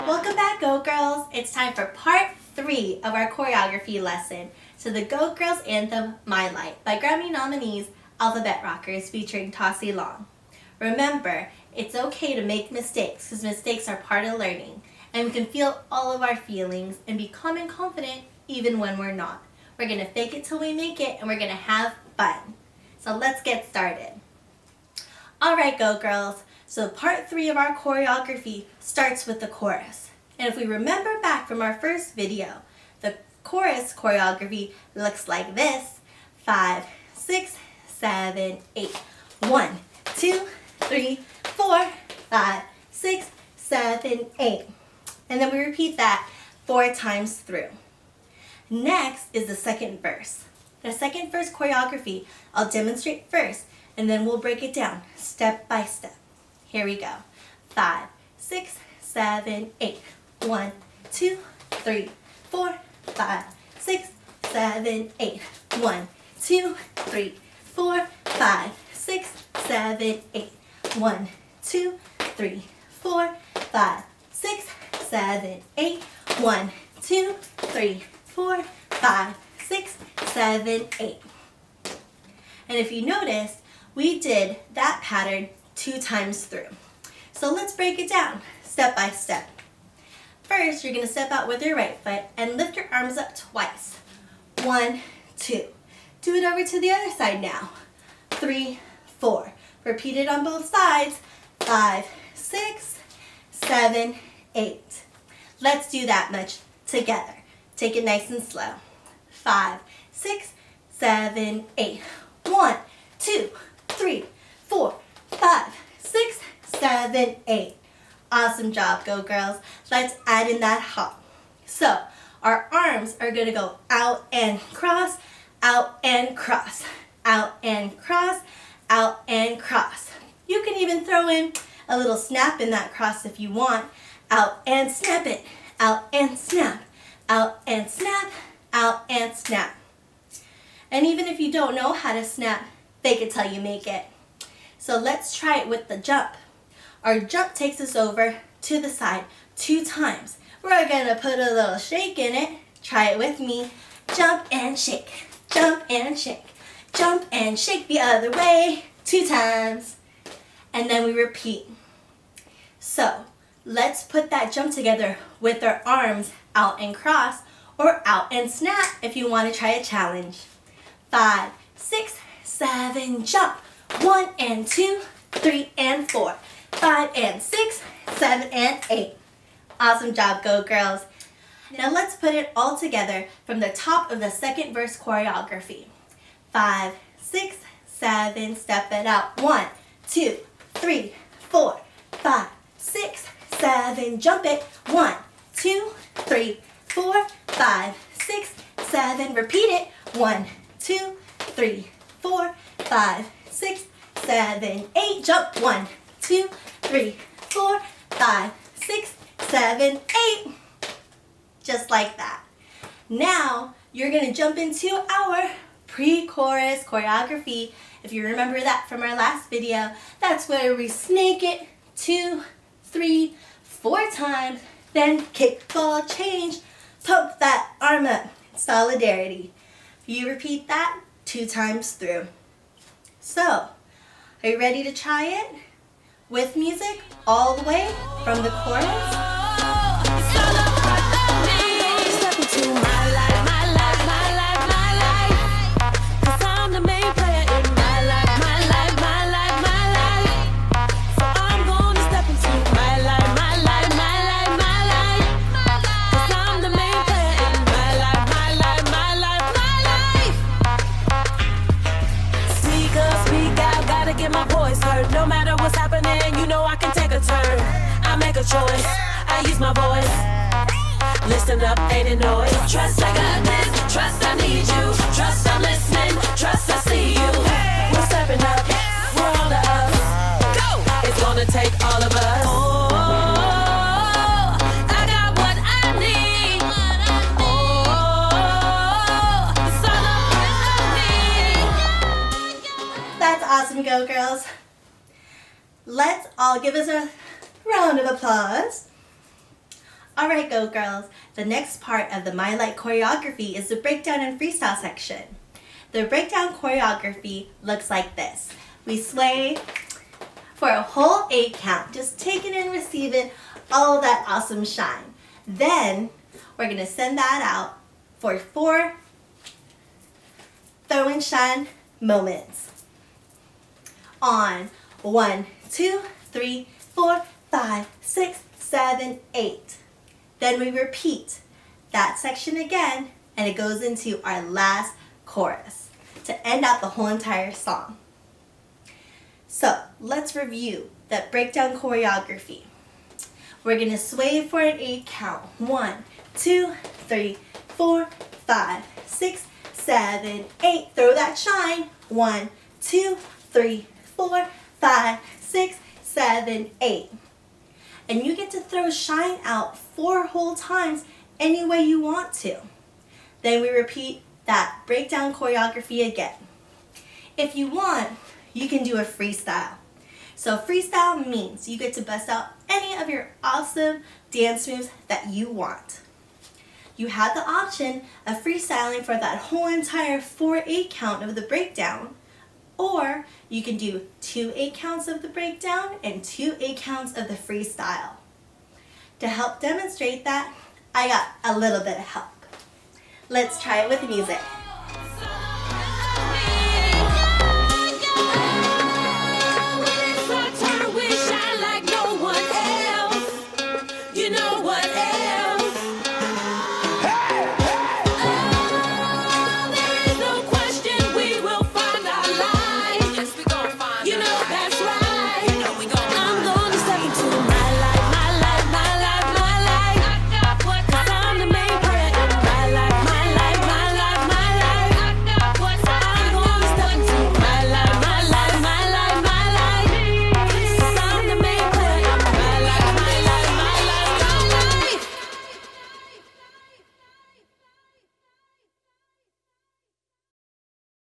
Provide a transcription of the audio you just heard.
Welcome back, Go Girls. It's time for part 3 of our choreography lesson to the Go Girls anthem, My Light, by Grammy nominees Alphabet Rockers featuring Tossie Long. Remember, it's okay to make mistakes because mistakes are part of learning, and we can feel all of our feelings and be calm and confident even when we're not. We're going to fake it till we make it, and we're going to have fun. So let's get started. Alright, Go Girls. So part 3 of our choreography starts with the chorus. And if we remember back from our first video, the chorus choreography looks like this. 5, 6, 7, 8. 1, 2, 3, 4, 5, 6, 7, 8. And then we repeat that 4 times through. Next is the second verse. The second verse choreography I'll demonstrate first, and then we'll break it down step by step. Here we go. 5, 6, 7, 8. 1, 2, 3, 4, 5, 6, 7, 8. 1, 2, 3, 4, 5, 6, 7, 8. 1, 2, 3, 4, 5, 6, 7, 8. 1, 2, 3, 4, 5, 6, 7, 8. And if you noticed, we did that pattern 2 times through. So let's break it down step by step. First, you're going to step out with your right foot and lift your arms up twice. 1, 2. Do it over to the other side now. 3, 4. Repeat it on both sides. 5, 6, 7, 8. Let's do that much together. Take it nice and slow. 5, 6, 7, 8. 1, 2, 3, 4, 5, 6, 7, 8. Awesome job, Go Girls. Let's add in that hop. So, our arms are going to go out and cross, out and cross, out and cross, out and cross. You can even throw in a little snap in that cross if you want. Out and snap it, out and snap, out and snap, out and snap. And even if you don't know how to snap, fake it till you make it. So let's try it with the jump. Our jump takes us over to the side 2 times. We're going to put a little shake in it. Try it with me. Jump and shake, jump and shake, jump and shake the other way 2 times. And then we repeat. So let's put that jump together with our arms out and cross or out and snap if you want to try a challenge. 5, 6, 7, jump. 1 and 2, 3 and 4, 5 and 6, 7 and 8. Awesome job, Go Girls. Now let's put it all together from the top of the second verse choreography. 5, 6, 7, step it out. 1, 2, 3, 4, 5, 6, 7, jump it. 1, 2, 3, 4, 5, 6, 7, repeat it. 1, 2, 3, 4, 5, 6, 7, 8, jump. 1, 2, 3, 4, 5, 6, 7, 8. Just like that. Now, you're going to jump into our pre-chorus choreography. If you remember that from our last video, that's where we snake it 2, 3, 4 times, then kick, ball, change, poke that arm up, solidarity. You repeat that 2 times through. So, are you ready to try it? With music all the way from the chorus? No matter what's happening, you know I can take a turn. I make a choice, I use my voice. Listen up, ain't a noise. Trust I got this, trust I need you. Trust I'm listening, trust I see you. We're stepping up, we're all of us. Go! It's gonna take all of us. I got what I need. It's all of me. That's awesome, Go Girls. Let's all give us a round of applause. All right, Go Girls. The next part of the My Light choreography is the breakdown and freestyle section. The breakdown choreography looks like this. We sway for a whole 8 count, just taking and receiving all of that awesome shine. Then we're gonna send that out for 4 throw and shine moments. On 1, 2, 3, 4, 5, 6, 7, 8. Then we repeat that section again, and it goes into our last chorus to end out the whole entire song. So let's review that breakdown choreography. We're gonna sway for an 8 count. 1, 2, 3, 4, 5, 6, 7, 8. Throw that shine. 1, 2, 3, 4, 5, 6, 7, 8. And you get to throw shine out 4 whole times any way you want to. Then we repeat that breakdown choreography again. If you want, you can do a freestyle. So freestyle means you get to bust out any of your awesome dance moves that you want. You have the option of freestyling for that whole entire 4/8 count of the breakdown, or you can do 2 8 counts of the breakdown and 2 8 counts of the freestyle. To help demonstrate that, I got a little bit of help. Let's try it with music.